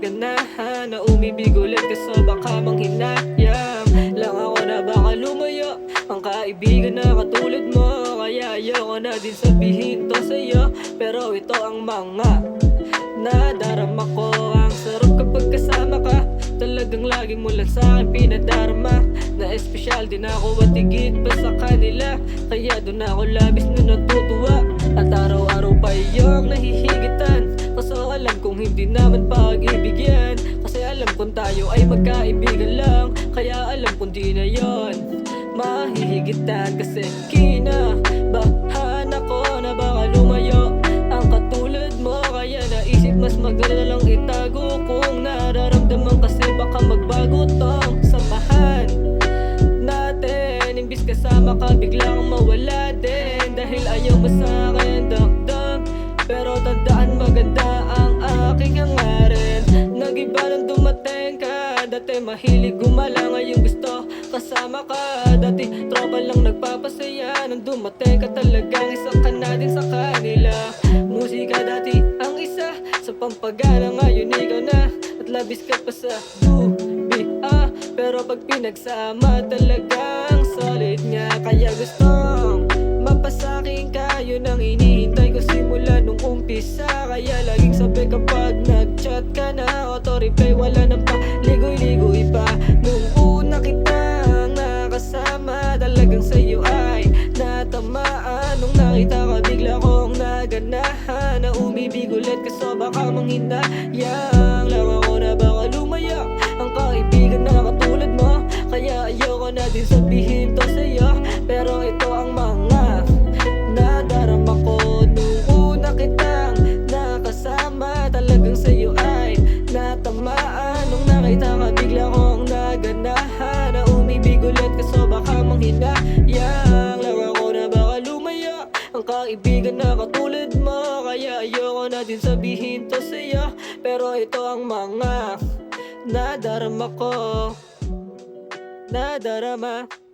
ganahan na umibig ulit kaso baka manghinayang lang ako na baka lumayo ang kaibigan na katulad mo. Kaya ayoko na din sabihin to sa'yo, pero ito ang mga nadarama ko. Ang sarap kapag kasama ka, talagang laging mo lang sa'kin pinadarama. Na espesyal din ako at higit pa sa kanila, kaya doon ako labis na natutuwa. At araw-araw pa iyong nahihigitan, kaso alam kong hindi naman pag-ibig yan. Kasi alam kong tayo ay magkaibigan lang, kaya alam kong di na yon mahihigitan. Kasi kinabahan ako na baka lumayo ang katulad mo, kaya naisip mas maganda lang itago kung nararamdaman. Kasi baka magbago tong samahan natin, imbis kasama ka biglang mawala din. Dahil ayaw mo sa'kin dagdag, pero tandaan maganda ang aking hangarin. Nag-iba nang dumating ka, dati mahilig gumala, ngayon gusto kasama ka. Dati tropa lang nagpapasaya, nang dumating ka talagang isa ka na din sa kanila. Musika dati ang isa sa pampagana, ngayon ikaw na at labis ka pa sa dubi. Pero pag pinagsama talagang solid nga, kaya gustong mapasakin ka. Yun ang inihintay ko simula nung umpisa. Kaya laging sabi kapag nag-chat ka na, auto-reply wala nang pa ligoy-ligoy pa. Nung una kitang nakasama, talagang sa'yo ay natamaan. Nung nakita ka bigla kong naganahan na umibig ulit kaso baka manghinayang lang ako na baka lumaya ang kaibigan na katulad mo. Kaya ayoko na din sabihin to sa'yo, pero ito ang mga nadarama ko. Nung una kitang nakasama, talagang sa'yo ay natamaan. Nung nakita ka bigla kong naganahan na umibig ulit kaso baka manghinayang lang ako na baka lumaya ang kaibigan na katulad mo. Kaya ayoko na din sabihin to sa'yo, pero ito ang mga nadarama ko. Nadarama.